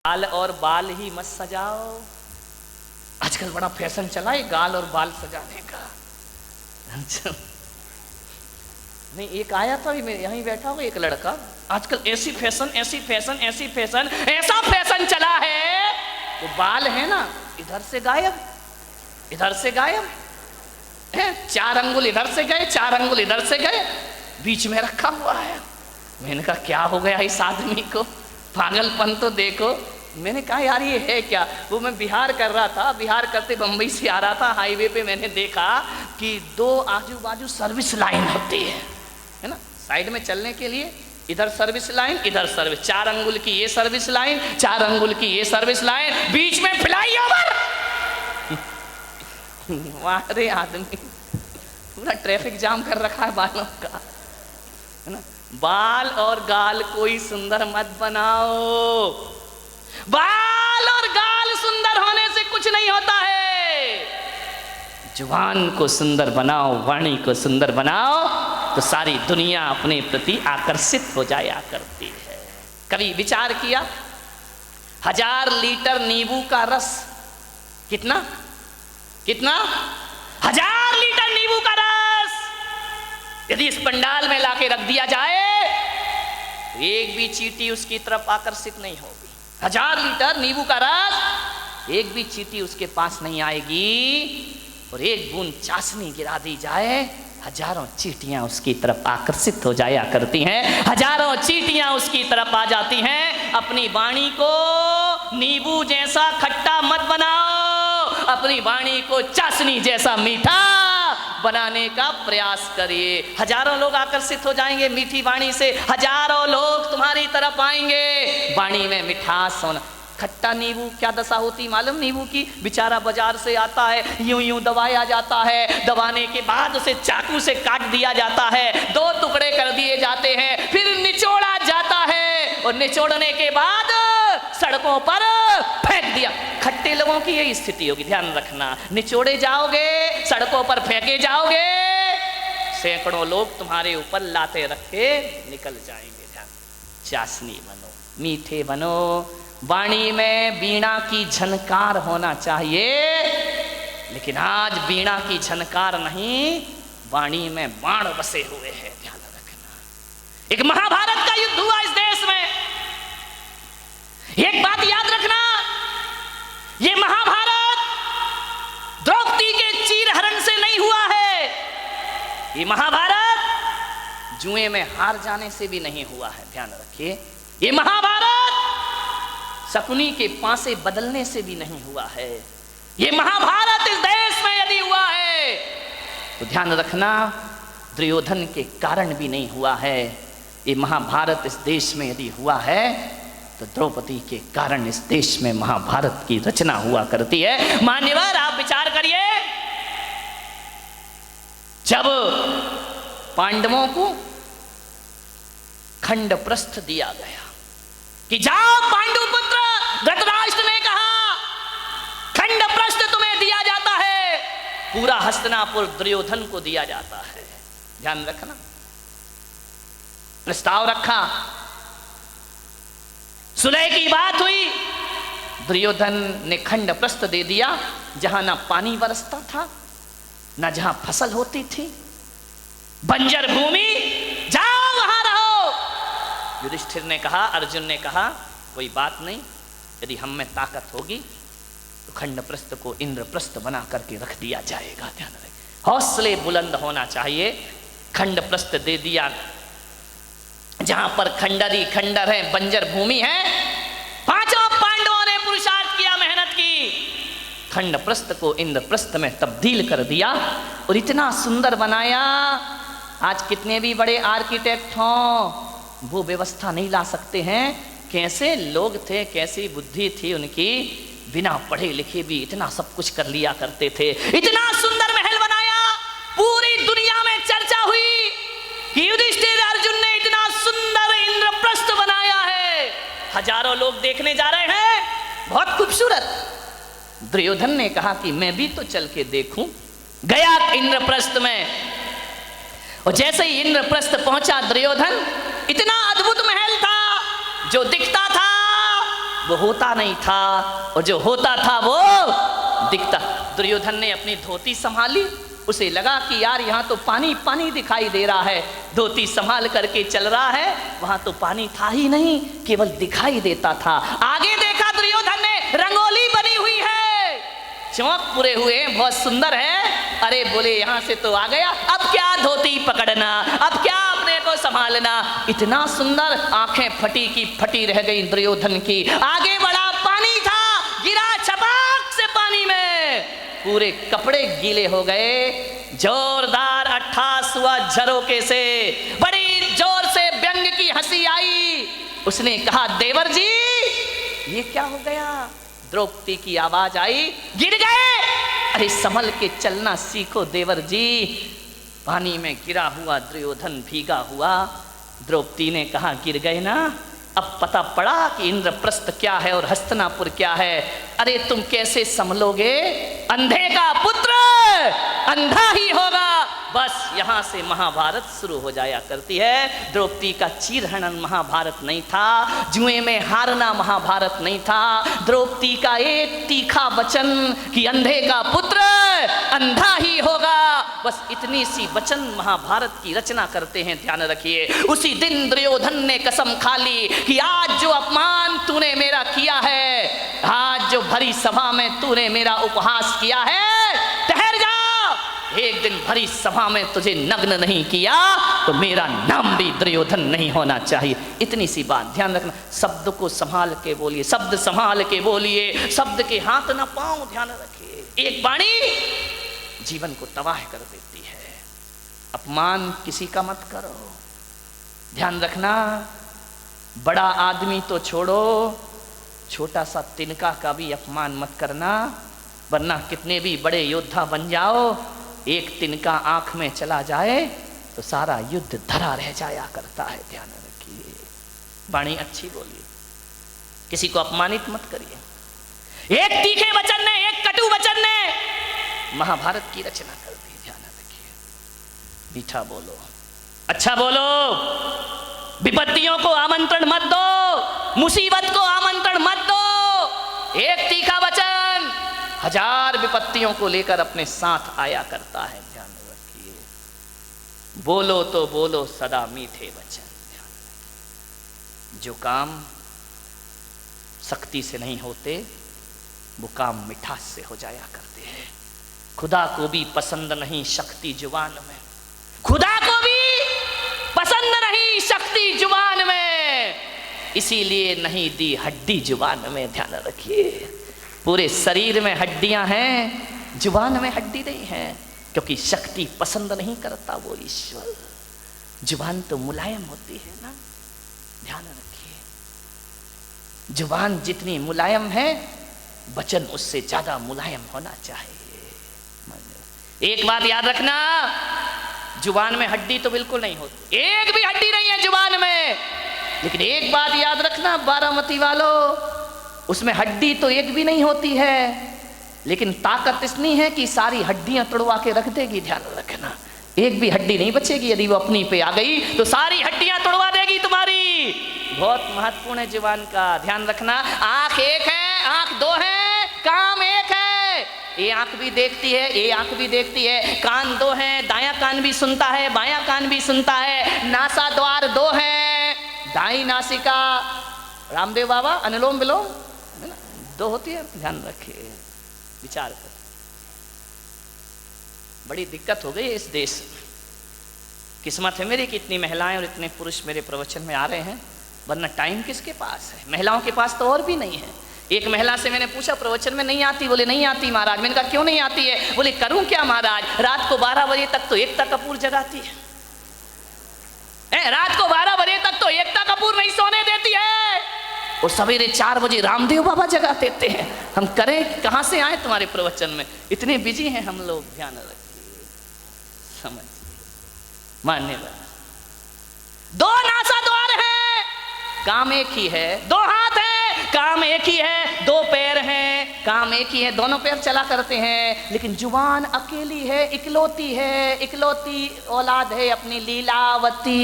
गाल और बाल ही मत सजाओ। आजकल बड़ा फैशन चला है गाल और बाल सजाने का। अच्छा नहीं, एक आया था यहीं बैठा हुआ एक लड़का, आजकल ऐसी फैशन ऐसी फैशन ऐसी फैशन ऐसा फैशन चला है, वो बाल है ना इधर से गायब इधर से गायब है, 4 अंगुल इधर से गए 4 अंगुल इधर से गए, बीच में रखा हुआ है। मैंने कहा क्या हो गया इस आदमी को, पागलपन तो देखो। मैंने कहा यार ये है क्या। वो मैं बिहार कर रहा था, बिहार करते बम्बई से आ रहा था, हाईवे पे मैंने देखा कि 2 आजू बाजू सर्विस लाइन होती है ना, साइड में चलने के लिए, इधर सर्विस लाइन इधर सर्विस, 4 अंगुल की ये सर्विस लाइन 4 अंगुल की ये सर्विस लाइन, बीच में फ्लाईओवर। वाह आदमी पूरा ट्रैफिक जाम कर रखा है बालों का, है ना। बाल और गाल कोई सुंदर मत बनाओ, बाल और गाल सुंदर होने से कुछ नहीं होता है। जुबान को सुंदर बनाओ, वाणी को सुंदर बनाओ, तो सारी दुनिया अपने प्रति आकर्षित हो जाया करती है। कभी विचार किया 1000 लीटर नींबू का रस कितना 1000 लीटर नींबू का रस यदि इस पंडाल में लाके रख दिया जाए तो एक भी चींटी उसकी तरफ आकर्षित नहीं होगी। 1000 लीटर नींबू का रस, एक भी चींटी उसके पास नहीं आएगी, और एक बूंद चाशनी गिरा दी जाए, हजारों चींटियां उसकी तरफ आकर्षित हो जाया करती हैं, हजारों चींटियां उसकी तरफ आ जाती हैं। अपनी वाणी को नींबू जैसा खट्टा मत बनाओ, अपनी वाणी को चाशनी जैसा मीठा बनाने का प्रयास करिए। हजारों लोग आकर्षित हो जाएंगे मीठी वाणी से, हजारों लोग तुम्हारी तरफ आएंगे। वाणी में मिठास होना। खट्टा नींबू क्या दशा होती मालूम नींबू की, बेचारा बाजार से आता है, यूं यूं दबाया जाता है, दबाने के बाद उसे चाकू से काट दिया जाता है, 2 टुकड़े कर दिए जाते हैं, फिर निचोड़ा जाता है, और निचोड़ने के बाद सड़कों पर फेंक दिया। खट्टे लोगों की यही स्थिति होगी, ध्यान रखना। निचोड़े जाओगे, सड़कों पर फेंके जाओगे, सैकड़ों लोग तुम्हारे ऊपर लाते रख के निकल जाएंगे। ध्यान, चाशनी बनो, मीठे बनो, वाणी में वीणा की झनकार होना चाहिए, लेकिन आज वीणा की झनकार नहीं, वाणी में बाण बसे हुए हैं। ध्यान रखना। एक महाभारत का युद्ध हुआ इस देश में, एक बात याद रखना, ये महाभारत द्रौपदी के चीरहरण से नहीं हुआ है, ये महाभारत जुए में हार जाने से भी नहीं हुआ है। ध्यान रखिए, ये महाभारत शकुनी के पासे बदलने से भी नहीं हुआ है। ये महाभारत इस देश में यदि हुआ है तो ध्यान रखना दुर्योधन के कारण भी नहीं हुआ है। ये महाभारत इस देश में यदि हुआ है तो द्रौपदी के कारण इस देश में महाभारत की रचना हुआ करती है। मान्यवर आप विचार करिए, जब पांडवों को खंडप्रस्थ दिया गया कि जाओ पांडुपुत्र, धृतराष्ट्र ने कहा खंडप्रस्थ तुम्हें दिया जाता है, पूरा हस्तिनापुर दुर्योधन को दिया जाता है। ध्यान रखना, प्रस्ताव रखा, सुलह की बात हुई, दुर्योधन ने खंडप्रस्थ दे दिया, जहां ना पानी बरसता था ना जहां फसल होती थी, बंजर भूमि, जाओ वहां रहो। युधिष्ठिर ने कहा, अर्जुन ने कहा कोई बात नहीं, यदि हम में ताकत होगी तो खंडप्रस्थ को इंद्रप्रस्थ बना करके रख दिया जाएगा। ध्यान रखें, हौसले बुलंद होना चाहिए। खंडप्रस्थ दे दिया, जहां पर खंडरी खंडर है, बंजर भूमि है, 5 पांडवों ने पुरुषार्थ किया, मेहनत की, खंडप्रस्थ को इंद्रप्रस्थ में तब्दील कर दिया और इतना सुंदर बनाया। आज कितने भी बड़े आर्किटेक्ट हों वो व्यवस्था नहीं ला सकते हैं। कैसे लोग थे, कैसी बुद्धि थी उनकी, बिना पढ़े लिखे भी इतना सब कुछ कर लिया करते थे। इतना सुंदर महल बनाया, पूरी दुनिया में चर्चा हुई कि युधिष्ठिर अर्जुन ने इतना सुंदर इंद्रप्रस्थ बनाया है, हजारों लोग देखने जा रहे हैं, बहुत खूबसूरत। दुर्योधन ने कहा कि मैं भी तो चल के देखूं। गया इंद्रप्रस्थ में, और जैसे ही इंद्रप्रस्थ पहुंचा दुर्योधन, इतना अद्भुत महल था, जो दिखता था वो होता नहीं था, और जो होता था वो दिखता। दुर्योधन ने अपनी धोती संभाली, उसे लगा कि यार यहाँ तो पानी पानी दिखाई दे रहा है, धोती संभाल करके चल रहा है, वहां तो पानी था ही नहीं, केवल दिखाई देता था। आगे देखा दुर्योधन ने, रंगोली बनी हुई है, चौक पूरे हुए, बहुत सुंदर है। अरे बोले यहाँ से तो आ गया, अब क्या धोती पकड़ना, अब क्या अपने को संभालना। इतना सुंदर, आंखें फटी की फटी रह गई दुर्योधन की। आगे बढ़ा, पानी था, गिरा छपाक से पानी में, पूरे कपड़े गीले हो गए। जोरदार अट्ठास हुआ झरोके से, बड़ी जोर से व्यंग की हंसी आई। उसने कहा, देवर जी ये क्या हो गया। द्रौपदी की आवाज आई, गिर गए। अरे संभल के चलना सीखो देवर जी। पानी में गिरा हुआ दुर्योधन भीगा हुआ। द्रौपदी ने कहा, गिर गए ना, अब पता पड़ा कि इंद्रप्रस्थ क्या है और हस्तिनापुर क्या है। अरे तुम कैसे संभलोगे, अंधे का पुत्र अंधा ही होगा। बस यहां से महाभारत शुरू हो जाया करती है। द्रौपदी का चीरहरण महाभारत नहीं था, जुए में हारना महाभारत नहीं था। द्रौपदी का एक तीखा वचन कि अंधे का पुत्र अंधा ही होगा, बस इतनी सी वचन महाभारत की रचना करते हैं। ध्यान रखिए, उसी दिन दुर्योधन ने कसम खा ली कि आज जो अपमान तूने मेरा किया है, आज जो भरी सभा में तूने मेरा उपहास किया है, ठहर जा, एक दिन भरी सभा में तुझे नग्न नहीं किया तो मेरा नाम भी दुर्योधन नहीं होना चाहिए। इतनी सी बात ध्यान रखना। शब्द को संभाल के बोलिए, शब्द संभाल के बोलिए, शब्द के हाथ ना पाओ। ध्यान रखिए, एक वाणी जीवन को तबाह कर देती है। अपमान किसी का मत करो। ध्यान रखना, बड़ा आदमी तो छोड़ो, छोटा सा तिनका का भी अपमान मत करना, वरना कितने भी बड़े योद्धा बन जाओ, एक तिनका आंख में चला जाए तो सारा युद्ध धरा रह जाया करता है। ध्यान रखिए, वाणी अच्छी बोलिए, किसी को अपमानित मत करिए। एक तीखे वचन ने, एक कटु वचन ने महाभारत की रचना कर दी। ध्यान रखिए, मीठा बोलो, अच्छा बोलो, विपत्तियों को आमंत्रण मत दो, मुसीबत को आमंत्रण मत दो। एक तीखा वचन हजार विपत्तियों को लेकर अपने साथ आया करता है। ध्यान रखिए, बोलो तो बोलो सदा मीठे वचन। ध्यान रखिए, जो काम शक्ति से नहीं होते वो काम मिठास से हो जाया करते हैं। खुदा को भी पसंद नहीं शक्ति जुबान में, खुदा को भी पसंद नहीं शक्ति जुबान में, इसीलिए नहीं दी हड्डी जुबान में। ध्यान रखिए, पूरे शरीर में हड्डियां हैं, जुबान में हड्डी नहीं है, क्योंकि शक्ति पसंद नहीं करता वो ईश्वर। जुबान तो मुलायम होती है ना। ध्यान रखिए, जुबान जितनी मुलायम है, वचन उससे ज्यादा मुलायम होना चाहिए। एक बात याद रखना, जुबान में हड्डी तो बिल्कुल नहीं होती, एक भी हड्डी नहीं है जुबान में। लेकिन एक बात याद रखना बारामती वालों, उसमें हड्डी तो एक भी नहीं होती है, लेकिन ताकत इतनी है कि सारी हड्डियां तोड़वा के रख देगी। ध्यान रखना, एक भी हड्डी नहीं बचेगी। यदि वो अपनी पे आ गई तो सारी हड्डियां तोड़वा देगी तुम्हारी। बहुत महत्वपूर्ण है जुबान का, ध्यान रखना। आंख एक है, आंख दो है, काम एक है। ये आंख भी देखती है, ये आंख भी देखती है। कान दो हैं, दायां कान भी सुनता है, बायां कान भी सुनता है। नासा द्वार दो हैं, दाई नासिका, रामदेव बाबा अनुलोम विलोम दो होती है। ध्यान रखिए, विचार कर। बड़ी दिक्कत हो गई है इस देश में। किस्मत है मेरी कि इतनी महिलाएं और इतने पुरुष मेरे प्रवचन में आ रहे हैं, वरना टाइम किसके पास है। महिलाओं के पास तो और भी नहीं है। एक महिला से मैंने पूछा प्रवचन में नहीं आती, बोले नहीं आती महाराज। मैंने कहा क्यों नहीं आती है, बोले करूं क्या महाराज, रात को 12 बजे तक तो एकता कपूर जगाती है। रात को 12 बजे तक तो एकता कपूर नहीं सोने देती है, और सवेरे 4 बजे रामदेव बाबा जगा देते हैं। हम करें कहां से आए तुम्हारे प्रवचन में, इतने बिजी हैं हम लोग। ध्यान रखिए, समझिए, मान्यवर। दो नासा द्वार है, काम एक ही है। दो हाथ है, काम एक ही है। दो पैर हैं, काम एक ही है, दोनों पैर चला करते हैं। लेकिन जुबान अकेली है, इकलौती है, इकलौती औलाद है अपनी लीलावती।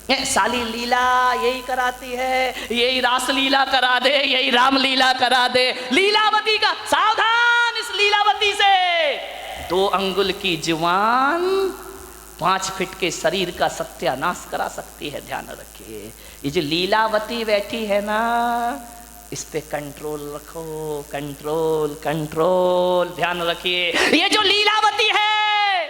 साली लीला यही कराती है, यही रास लीला करा दे, यही राम लीला करा दे। लीलावती का सावधान, इस लीलावती से 2 अंगुल की जुबान 5 फीट के शरीर का सत्यानाश करा सकती है, ध्यान रखिए। ये जो लीलावती बैठी है ना, इस पे कंट्रोल रखो, कंट्रोल कंट्रोल, ध्यान रखिए। ये जो लीलावती है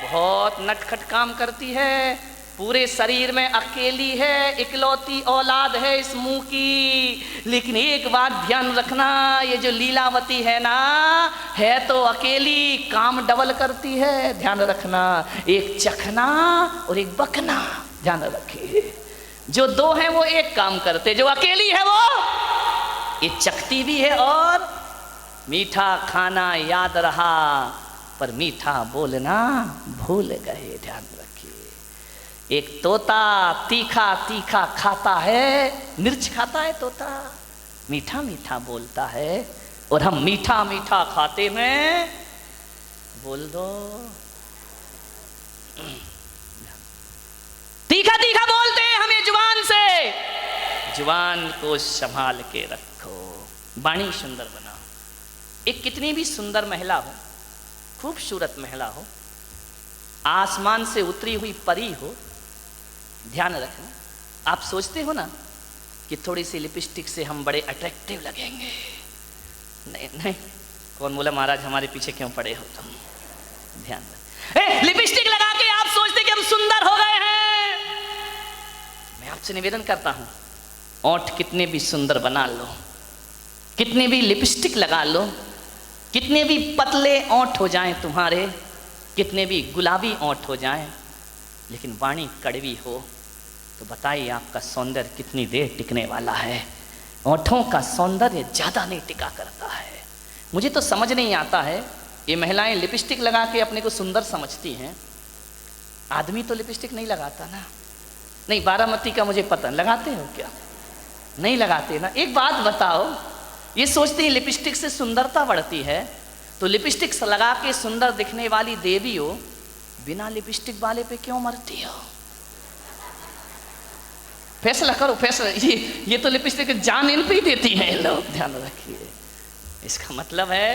बहुत नटखट काम करती है, पूरे शरीर में अकेली है, इकलौती औलाद है इस मुंह की। लेकिन एक बात ध्यान रखना, ये जो लीलावती है ना, है तो अकेली, काम डबल करती है, ध्यान रखना। एक चखना और एक बकना, ध्यान रखिए। जो 2 हैं वो एक काम करते, जो अकेली है वो ये चखती भी है और मीठा खाना याद रहा पर मीठा बोलना भूल गए, ध्यान रखिए। एक तोता तीखा तीखा खाता है, मिर्च खाता है तोता, मीठा मीठा बोलता है, और हम मीठा मीठा खाते में बोल दो तीखा तीखा बोलते हैं हमें जुबान से। जुबान को संभाल के रखो, वाणी सुंदर बनाओ। एक कितनी भी सुंदर महिला हो, खूबसूरत महिला हो, आसमान से उतरी हुई परी हो, ध्यान रखना। आप सोचते हो ना कि थोड़ी सी लिपस्टिक से हम बड़े अट्रैक्टिव लगेंगे। नहीं नहीं, कौन बोला महाराज हमारे पीछे क्यों पड़े हो तुम, ध्यान रख। लिपस्टिक लगा के आप सोचते कि हम सुंदर हो गए हैं। मैं आपसे निवेदन करता हूं, ओंठ कितने भी सुंदर बना लो, कितने भी लिपस्टिक लगा लो, कितने भी पतले ओंठ हो जाएं तुम्हारे, कितने भी गुलाबी ओंठ हो जाएं, लेकिन वाणी कड़वी हो तो बताइए आपका सौंदर्य कितनी देर टिकने वाला है। ओंठों का सौंदर्य ज़्यादा नहीं टिका करता है। मुझे तो समझ नहीं आता है, ये महिलाएं लिपस्टिक लगा के अपने को सुंदर समझती हैं, आदमी तो लिपस्टिक नहीं लगाता ना। नहीं, बारामती का मुझे पता, लगाते हो क्या? नहीं लगाते ना। एक बात बताओ, ये सोचते हैं लिपस्टिक से सुंदरता बढ़ती है, तो लिपस्टिक लगा के सुंदर दिखने वाली देवी हो, बिना लिपस्टिक वाले पे क्यों मरती हो? फैसला करो, फैसला। ये तो लिपस्टिक जान इन पे ही देती हैं लोग, ध्यान रखिए। इसका मतलब है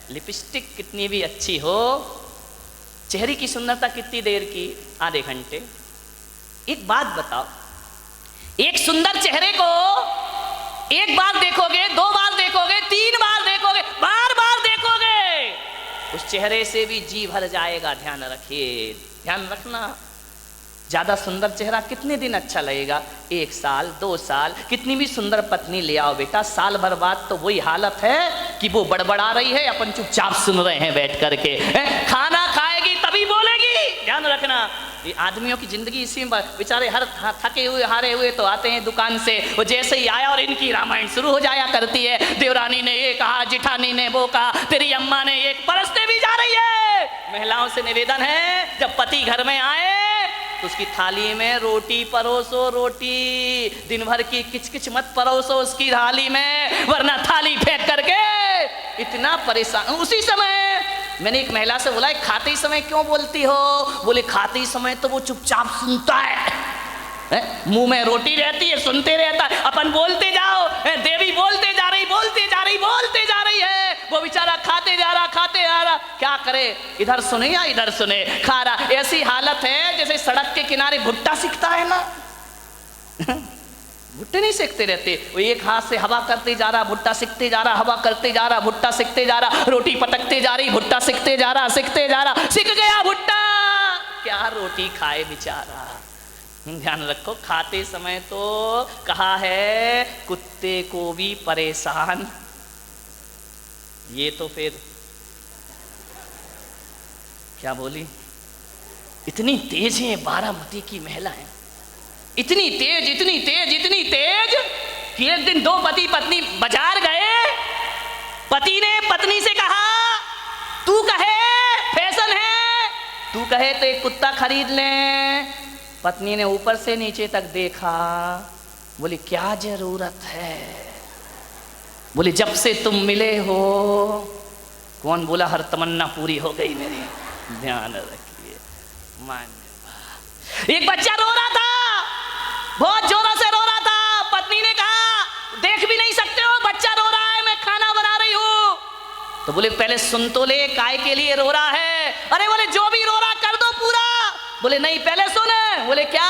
लिपस्टिक कितनी भी अच्छी हो, चेहरे की सुंदरता कितनी देर की, आधे घंटे। एक बात बताओ, एक सुंदर चेहरे को एक बार देखोगे, 2 बार देखोगे, 3 बार देखोगे, बार बार देखोगे, उस चेहरे से भी जी भर जाएगा, ध्यान रखिए, ध्यान रखना। ज्यादा सुंदर चेहरा कितने दिन अच्छा लगेगा? 1 साल, 2 साल। कितनी भी सुंदर पत्नी ले आओ बेटा, साल भर बाद तो वही हालत है कि वो बड़बड़ा रही है, अपन चुपचाप सुन रहे हैं बैठ करके। खाना खाएगी तभी बोलेगी, ध्यान रखना। ये आदमियों की जिंदगी इसी में, बेचारे हर थके हुए हारे हुए तो आते हैं दुकान से, वो जैसे ही आया और इनकी रामायण शुरू हो जाया करती है। देवरानी ने ये कहा, जिठानी ने वो कहा, तेरी अम्मा ने ये, परसते भी जा रही है। महिलाओं से निवेदन है, जब पति घर में आए तो उसकी थाली में रोटी परोसो, रोटी। दिन भर की किचकिच मत परोसो उसकी थाली में, वरना थाली फेंक करके इतना परेशान। उसी समय मैंने एक महिला से बोला, खाते ही समय क्यों बोलती हो? बोले खाते ही समय तो वो चुपचाप सुनता है, मुंह में रोटी रहती है, सुनते रहता है, अपन बोलते जाओ, देवी बोलते जा रही, बोलते जा रही, बोलते जा रही है, वो बेचारा खाते जा रहा, खाते जा रहा, क्या करे, इधर सुने या इधर सुने, खा रहा। ऐसी हालत है जैसे सड़क के किनारे भुट्टा सिकता है ना, भुट्टे नहीं सेकते रहते, वो एक हाथ से हवा करते जा रहा, भुट्टा सिकते जा रहा, हवा करते जा रहा, भुट्टा सिकते जा रहा, रोटी पटकते जा रही, भुट्टा सिकते जा रहा, सिकते जा रहा, सिक गया भुट्टा, क्या रोटी खाए बेचारा। ध्यान रखो, खाते समय तो कहा है कुत्ते को भी परेशान, ये तो फिर क्या बोली, इतनी तेज है बारामती की महिलाएं, इतनी तेज, इतनी तेज, इतनी तेज कि एक दिन 2 पति पत्नी बाजार गए, पति ने पत्नी से कहा, तू कहे फैशन है, तू कहे तो एक कुत्ता खरीद ले। पत्नी ने ऊपर से नीचे तक देखा, बोली क्या जरूरत है? बोली जब से तुम मिले हो। कौन बोला हर तमन्ना पूरी हो गई मेरी? ध्यान रखिए। मान, एक बच्चा रो रहा था, बहुत जोरों से रो रहा था। पत्नी ने कहा देख भी नहीं सकते हो, बच्चा रो रहा है, मैं खाना बना रही हूं। तो बोले पहले सुन तो ले, काय के लिए रो रहा है? अरे बोले जो भी रो रहा कर दो पूरा। बोले नहीं पहले सुन। बोले क्या?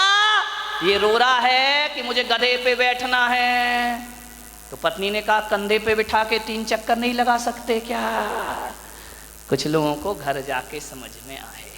ये रो रहा है कि मुझे गधे पे बैठना है। तो पत्नी ने कहा कंधे पे बिठा के 3 चक्कर नहीं लगा सकते क्या? कुछ लोगों को घर जाके समझ में आए।